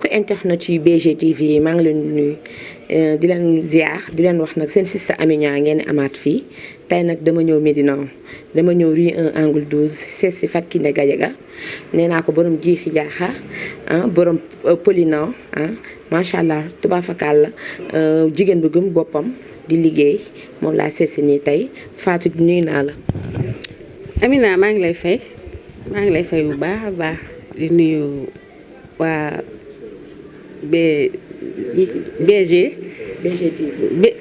mbokk internet yi BGTV yi maa ngi leen di nuyu di leen ziar di leen wax nag seen sista Amina ngeen amaat fii tey nag dama ñëw Médina dama ñëw rue 1 angle 12 seet si Fatou Kiné Gadiaga nee naa ko borom jiixi jaaxa borom Polina macha allah tubaafakal la jigéen bu gëm boppam di liggéey moom laa seet si nii tey Fatou nuyu naa la. Amina maa ngi lay fay bu baax a baax di nuyu waa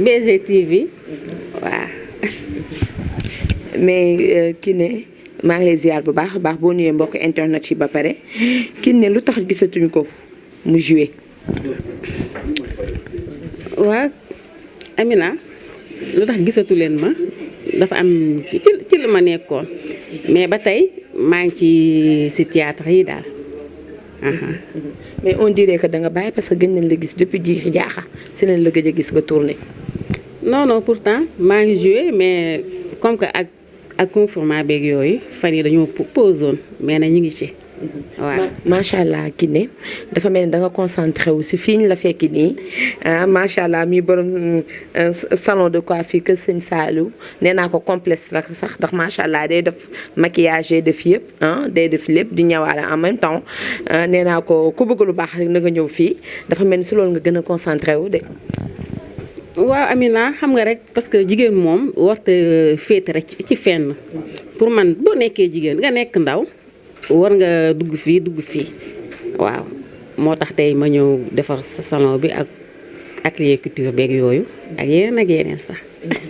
BGTV waaw. mais Kiné maa ngi lay ziar bu baax a baax boo nuyee mbokk internet yi ba pare Kiné lu tax gisatuñu ko mu joué. waaw Amina lu tax gisatu leen ma dafa am ci li ma nekkoon mais ba tey maa ngi ci théâtre yi daal. mais on dirait que da nga bàyyi parce que gën nañ la gis depuis jiixi jaaxa si leen la gëj a gis nga tourné. non pourtant maa ngi joué mais comme que ak confinement beeg yooyu fan yi dañoo posoon mais nag ñu ngi ci. waaw macha allah Kiné dafa mel ni da nga concentré wu si fii ñu la fekki nii macha allah mi borom salon de coiffure kër sëñ Saliou nee naa ko complexe la sax ndax macha allah day def maquillage def yëpp day def lépp di ñëwaale en même temps nee naa ko ku bëgg lu baax rek na nga ñëw fii dafa mel ni si loolu nga gën a concentré wu de. waaw Amina xam nga rek parce que jigéen moom warta féete rek ci fenn pour man boo nekkee jigéen nga nekk ndaw. war nga dugg fii waaw moo tax tey ma ñëw defar sa salon bi ak atelier couture beeg yooyu ak yeneen sax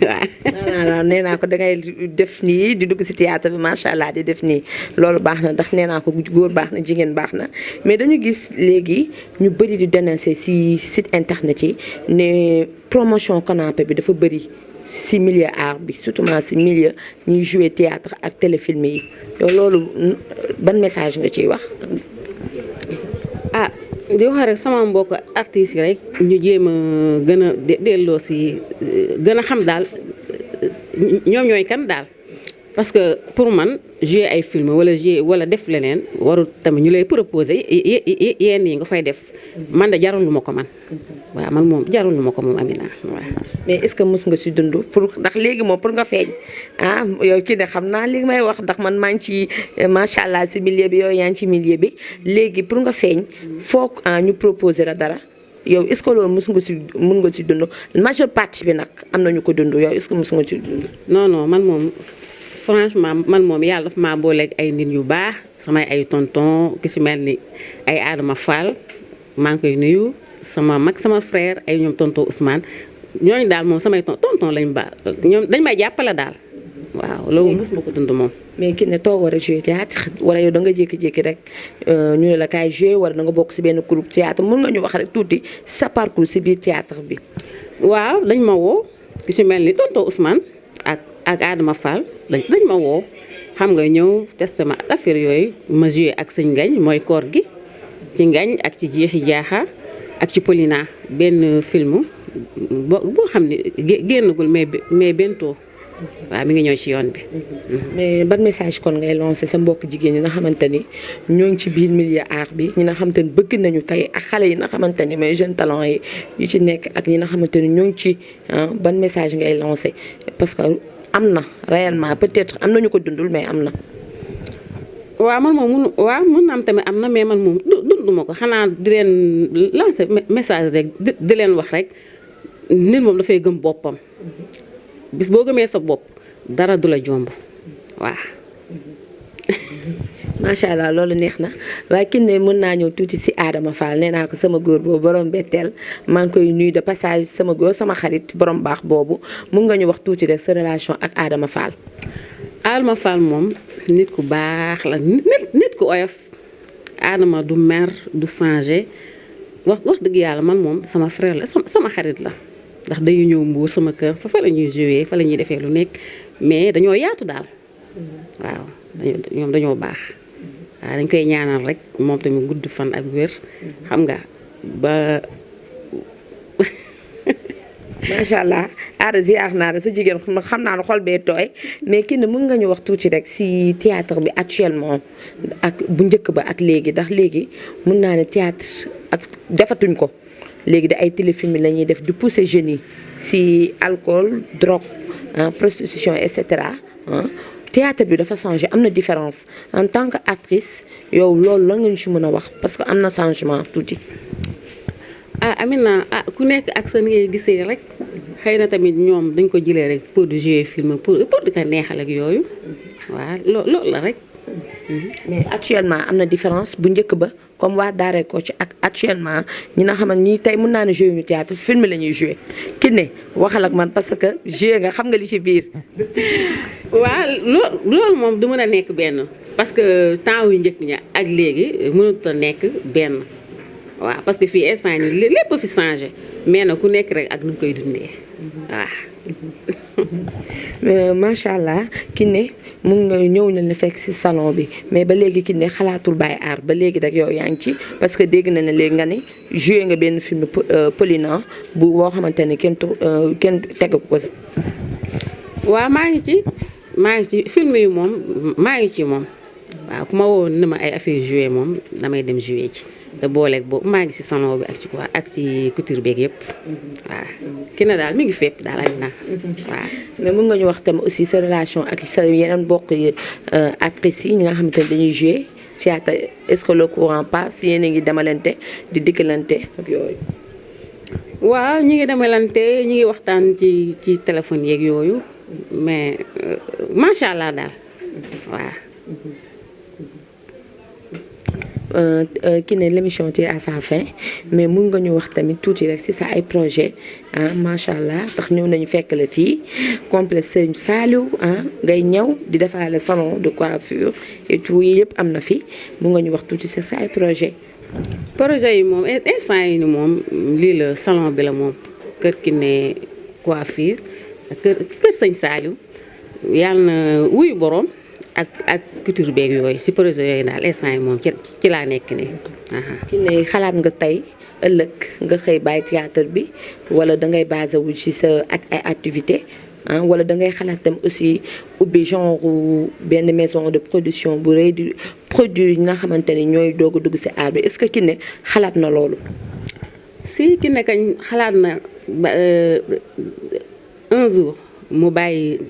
waaw. nee naa ko dangay def nii di dugg ci théâtre bi macha allah di def nii loolu baax na ndax nee naa ko góor baax na jigéen baax na mais dañu gis léegi ñu bëri di dénoncer ci site internet yi ne promotion canapé bi dafa bëri. ci milieu art bi surtout ci milieu ñuy jouer théâtre ak téléfilm yi yow loolu ban message nga ciy wax. di wax rek sama mbokk artistes yi rek ñu jéem a gën a delloo ci gën a xam daal ñoom ñooy kan daal parce que pour man jouer ay film wala def leneen warul tamit ñu lay proposer yenn yi nga koy def man de jarul lu ma ko man waaw man moom jarul lu ma ko moom Amina waaw. mais est-ce que mos nga ci dund pour ndax léegi moom pour nga feeñ yow kii ne xam naa li may wax ndax man maa ngi ci macha allah ci milieu bi yow yaa ngi ci milieu bi léegi pour nga feeñ foog ñu proposer la dara yow est-ce que loolu mun nga ci dund majeure partie bi nag am na ñu ko dund yow est-ce que mos nga ci dund. non man moom franchement man moom yàlla dafa maa booleeg ay nit yu baax samay ay tonton ki ci mel ni ay Adama Fall maa ngi koy nuyu sama mag sama frère ay ñoom tonton Ousmane. ñooñu daal moom samay tonton lañu baax ñoom dañ may jàppale daal waaw loolu mos ma ko dund moom. mais ki ne toog war a jouer théâtre wala yow da nga jékki-jékki rek ñu ne la kaay jouer wala da nga bokk ci benn groupe théâtre mën nga ñu wax rek tuuti sa parcours ci biir théâtre bi. waaw dañ ma woo ki ci mel ni tonton Ousmane ak Adama Fall dañ ma woo xam nga ñëw testé ma affaire yooyu ma jouer ak sëñ Ngañ mooy koor gi ci Ngañ ak ci jeexi jaaxa ak ci Polina benn film. boo xam ne génnagul mais bentoo waaw mi ngi ñëw ci yoon bi. mais ban message kon ngay lancé sa mbokk jigéen ñi nga xamante ni ñoo ngi ci biir milieu art bi ñi nga xamante ni bëgg nañu tey ak xale yi nga xamante ni mooy jeune talent yi yu ci nekk ak ñi nga xamante ni ñoo ngi ci ban message ngay lancé parce que am na réellement peut-être am na ñu ko dundul mais am na. waaw man moom mun na am tamit am na mais man moom dunduma ko xanaa di leen lancer message rek di leen wax rek. nit moom dafay gëm boppam bis boo gëmee sa bopp dara du la jomb waaw. macha allah loolu neex na waaye Kiné mën naa ñëw tuuti ci Adama Fall nee naa ko sama góor boobu borom betteel maa ngi koy nuyu de passage sama góor sama xarit borom baax boobu mun nga ñu wax tuuti rek sa relation ak Adama Fall. Adama Fall moom nit ku baax la nit ku oyof Adama du mer du changer wax dëgg yàlla man moom sama frère la sama xarit la. ndax dañu ñëw Mbuur sama kër fa la ñuy jouer fa la ñuy defee lu nekk mais dañoo yaatu daal waaw ñoom dañoo baax waaw dañ koy ñaanal rek moom tamit gudd fan ak wér xam nga ba macha allah aada ziar naa la sa jigéen xam naa ne xol bee tooy mais kii ne mën nga ñu wax tuuti rek si théâtre bi actuellement ak bu njëkk ba ak léegi ndax léegi mën naa ne théâtre ak defatuñ ko léegi da ay téléfilm la ñuy def di pousser jeunes yi si alcool drogue prostitution et cetera théâtre bi dafa changé am na différence en tant que actrice yow loolu la nga ñu si mën a wax parce que am na changement tuuti. Amina ku nekk ak sa ni ngay gisee rek xëy na tamit ñoom dañ ko jëlee rek pour di jouer film pour di ko neexal ak yooyu waaw loolu la rek. mais actuellement am na différence bu njëkk ba comme waa Daaray Kocc ak actuellement ñi nga xamante ñi tey mën naa ne joué ñu théâtre film la ñuy joué ki ne waxal ak man parce que joué nga xam nga li ci biir. waaw loolu moom du mën a nekk benn parce que temps yu njëkk ña ak léegi mënut a nekk benn. waaw parce que fii instant yi lépp a fi changé mais nag ku nekk rek ak nu koy dundee waaw. macha allah Kiné mun nga ñëw na la fekk ci salon bi mais ba léegi Kiné xalaatul bàyyi aar ba léegi rek yow yaa ngi ci parce que dégg na ne léegi nga ni joué nga benn film Paulina bu boo xamante ne kenn tegu ko. waaw maa ngi ci film yi moom maa ngi ci moom waaw ku ma woo ni ma ay affaire joué moom damay dem joué ci. te booleeg boobu maa ngi ci salon bi ak ci couture beeg yëpp waaw ki ne daal mi ngi fépp daal Amina waaw. mais mën nga ñu wax tam aussi sa relation ak sa yeneen mbokk yi actrices yi ñi nga xamante ne dañuy joué théâtre est-ce que le courant passe yéen a ngi demalante di dikkalante ak yooyu. waaw ñi ngi demalante ñi ngi waxtaan ci téléphone yeeg yooyu mais macha allah daal waaw. Kiné l'émission tire à sa fin mais mun nga ñu wax tamit tuuti rek ci sa ay projet macha allah ndax ñëw nañu fekk la fii complexe Serigne Saliou ngay ñëw di defaale salon de coiffure et tout yi yëpp am na fi mun nga ñu wax tuuti ci sa ay projet yi moom instant yi ni moom lii la salon bi la moom kër Kiné coiffure kër Serigne Saliou yàlla na wuyu borom. ak couture beeg yooyu si projet yooyu daal instant yi moom ci laa nekk nii. Kiné xalaat nga tey ëllëg nga xëy bàyyi théâtre bi wala dangay basé wu ci sa ay activité wala dangay xalaat tam aussi ubbi genre benn maison de production bu rëy di produit yi nga xamante ni ñooy doog a dugg si art bi est-ce que Kiné xalaat na loolu. si Kiné kañ xalaat na un jour mu bàyyi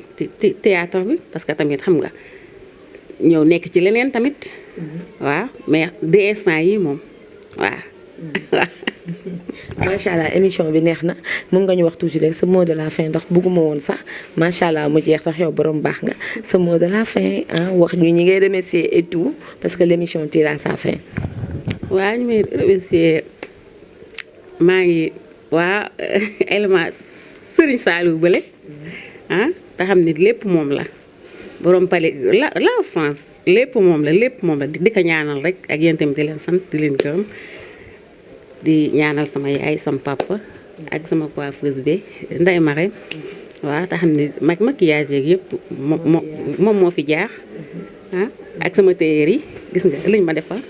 théâtre bi parce que tamit xam nga. ñëw nekk ci leneen tamit waaw mais des instant yi moom waaw. macha allah émission bi neex na mun nga ñu wax tuuti rek sa mot de la fin ndax bëgguma woon sax macha allah mu jeex tax yow borom baax nga sa mot de la fin wax ñu ñi ngay remercier et tout parce que l'émission tire à sa fin. waaw ñu may remercier maa ngi waa élément Serigne Saliou bële te xam ne lépp moom la. borom pale la France lépp moom la di ko ñaanal rek ak yéen tamit di leen sant di leen gërëm di ñaanal sama yaay sama papa ak sama coiffeuse bi Ndeye Marème waaw te xam ne maquillage yeeg yëpp moom moo fi jaar ak sama tailleur yi gis nga liñ ma defal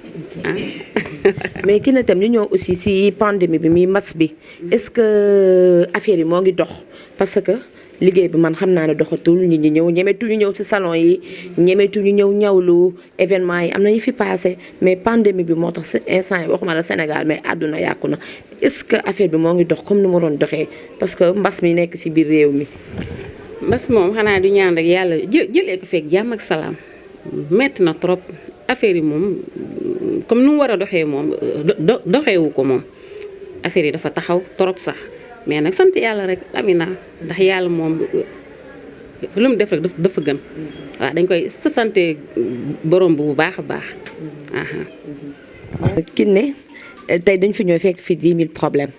mais ki na tam ñu ñëw aussi ci pandémie bi muy mas bi est-ce que affaire yi moo ngi dox parce que liggéey bi man xam naa ne doxatul nit ñi ñëw ñemetuñu ñëw ci salon yi ñemetuñu ñëw ñawlu événement yi am na ñu fi passé mais pandémie bi moo tax instant yi waxuma la Sénégal mais àdduna yàqu na est-ce que affaire bi moo ngi dox comme ni mu doon doxee parce que mbas mi nekk ci biir réew mi. mbas moom xanaa du ñaan rek yàlla jëlee ko fekk jàmm ak salaam metti na trop affaire yi moom comme nu mu war a doxee moom doxewu ko moom affaire yi dafa taxaw trop sax. mais nag sant yàlla rek Amina ndax yàlla moom lu mu def rek dafa gën waaw dañ koy sante borom bu baax a baax. Kiné tey dañ fi ñëw fekk fi 10 000 problèmes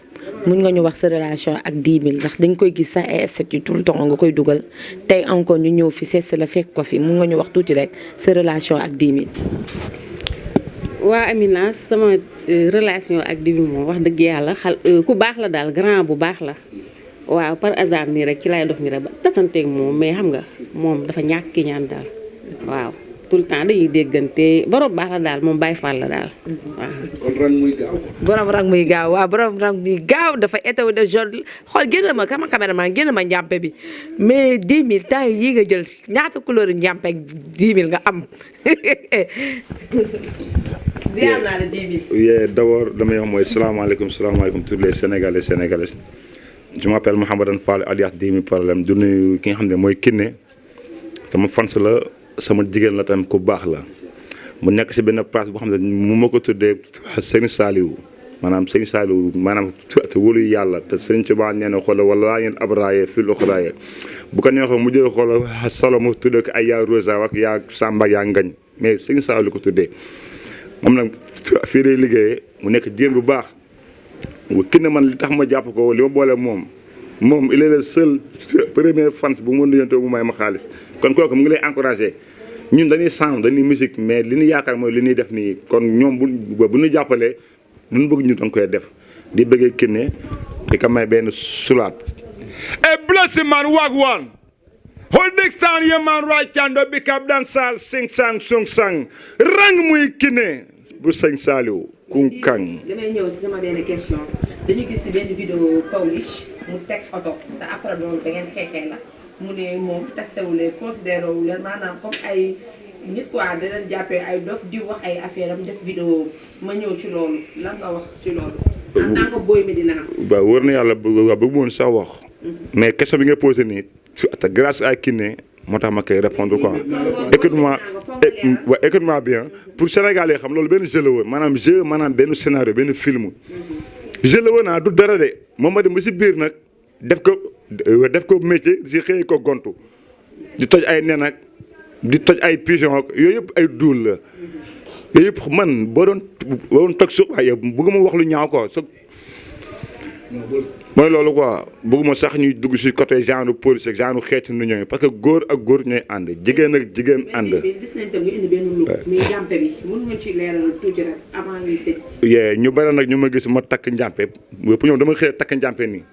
mun nga ñu wax sa relation ak 10 000 ndax dañ koy gis sax ay statut tout le temps nga koy dugal tey encore ñu ñëw fi seet la fekk ko fi mun nga ñu wax tuuti rek sa relation ak 10 000. waa Amina sama relation ak Dimi moom wax dëgg yàlla ku baax la daal grand bu baax la waaw par hasard nii rek ci lay dox nii rek ba tasanteeg moom mais xam nga moom dafa ñàkk ki ñaan daal waaw tout le temps dañuy déggante borom baax la daal moom Baye Fall la daal waaw. kon rang muy gaaw. borom rang muy gaaw waaw borom rang muy gaaw dafa étaw de jour xool génn ma kama caméraman génn ma njàmpe bi mais 10 000 temps yii nga jël ñaata couleur njàmpe 10 000 nga am. ziar naa la 10 000. D'abord damay wax mooy salaamaaleykum tous les sénégalais sénégalaises je m'appelle Mouhamadane Fall alias 10 000 problème du nuyu ki nga xam ne mooy Kiné sama fans la sama jigéen la tamit ku baax la mu nekk si benn place boo xam ne mu ma ko tuddee Serigne Saliou maanaam Serigne Saliou maanaam te wóolu yàlla te Serigne Touba nee na xoolal wala ngeen abraaye fii lu xuraaye bu ko neexoon mu jël xoolal solo mu tuddee ko ay yaa Rosa ak yaa Samba yaa Ngañ mais Serigne Saliou ko tuddee moom nag fii lay liggéeyee mu nekk jigéen bu baax Kiné man li tax ma jàpp ko li ma boole moom il est le seul premier fan bu mu nuyantoo bu may ma xaalis kon kooku mu ngi lay encouragé ñun dañuy sound dañuy musique mais li ñu yaakaar mooy li ñuy def nii kon ñoom bu ñu jàppalee lu ñu bëgg ñu danga koy def di bëggee Kiné di ko may benn sulaat a blessing man wagwan hold next time ye man right hand up big up dance sal sing sang sung sang rang muy Kiné bu Sëñ Saliou kunkang damay ñëw si sama benn question dañu gis si benn vidéo Pawlish mu teg oto te après loolu da ngeen xeexee la mu ne moom tasewuleen considéré wu leen maanaam comme ay nit quoi da leen jàppee ay dof di wax ay affaire am def vidéo ma ñëw ci loolu lan nga wax ci loolu en tant que Boy Médina. waaw wër na yàlla bëgg woon sax wax mais question bi nga posé nii te grâce à Kiné moo tax ma koy répondre quoi écoute-moi bien pour Sénégal yi xam loolu benn jeu la woon maanaam benn scénario benn film jeu la woon du dara de moom ma dem ba si biir nag def ko métier si xëy ko gontu di toj ay nen ak di toj ay pigeon ak yooyu yëpp ay duul la yooyu yëpp man boo doon toj suuf waaye bëgguma wax lu ñaaw quoi mooy loolu quoi bëgguma sax ñuy dugg si côté genre police ak genre xeeti nu ñooy parce que góor ak góor ñooy ànd jigéen ak jigéen ànd. mais gis nañ tam nga indi benn look mais njàmpe bi mën nga ci leeral tuuti rek avant ñuy tëj. ñu bëri nag ñu ma gis ma takk njàmpe pour ñoom dama xëy takk njàmpe nii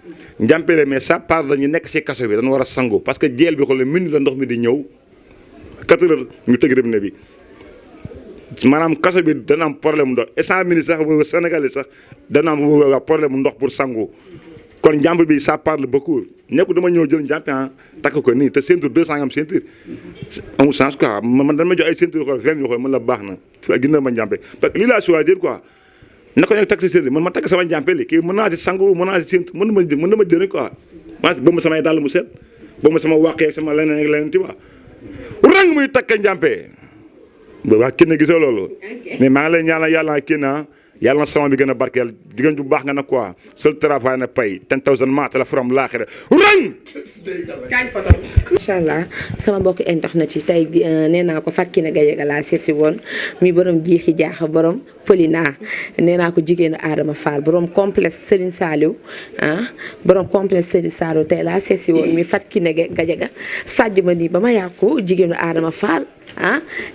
njàmpe la mais ça part la ñu nekk si kaso bi dañu war a sangu parce que jeel bi xool minute la ndox mi di ñëw 4 heures ñu tëj robinet bi maanaam kaso bi dana am problème mu ndox et 100 minutes sax Sénégal yi sax dana am problème mu ndox pour sangu. kon njàmp bi ça parle beaucoup nekku dama ñëw jël njàmp takk ko nii te ceinture 200 nga am ceinture amul sens quoi man dama jox ay ceinture xool 20 000 xool mën la baax na gis na ma njàmpe parce que lii laa choisir quoi na ko nekk takk si ceinture man ma takk sama njàmpe li kii mën naa si sangu mën naa si ceinture mën na ma jëriñ quoi maa ba ma samay dàll mu set ba ma sama wàqee sama leneen ak leneen tu vois rang muy takk njàmpe ba waa Kiné gisoo loolu mais maa ngi lay ñaanal yàlla Kiné yàlla na sama bi gën a barkeel jigéen bu baax nga nag quoi seul travail na pay 10,000 maata la from laaxira rang kañ photo incha allah sama mbokk internet yi tey nee naa ko Fatou Kiné Gadiaga laa seesi woon muy borom jiixi jaaxa borom Polina nee naa ko jigéenu Adama Fall borom complexe Serigne Saliou borom complexe Serigne Saliou tey laa seesi woon muy Fatou Kiné Gadiaga sàjj ma nii ba ma yàqu jigéenu Adama Fall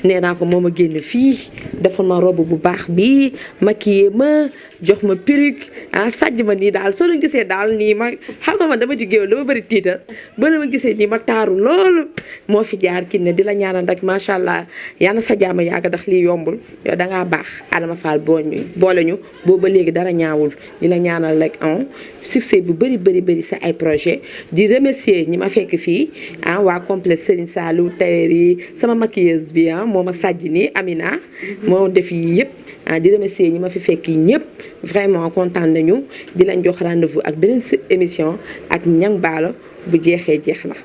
nee naa ko moo ma génn fii defal ma robe bu baax bi maquillé ma jox ma perruque sàjj ma nii daal soo leen gisee daal nii ma xam nga man dama jigéen dama bëri tiitar ba ma gisee nii ma taaru loolu moo fi jaar Kiné di la ñaanal rek macha allah yal na sa jaama yàgg ndax lii yombul yow dangaa baax Adama Fall boole ñu boobu ba léegi dara ñaawul di la ñaanal rek succès bu bëri sa ay projet di remercier ñi ma fekk fii waa complexe Serigne Saliou tailleur yi sama maquilleuse bi moo ma sàjj nii Amina moo def yi yëpp di remercier ñi ma fi fekk ñëpp vraiment kontaan nañu di lañ jox rendez-vous ak beneen émission ak Niang Ballo bu jeexee jeex na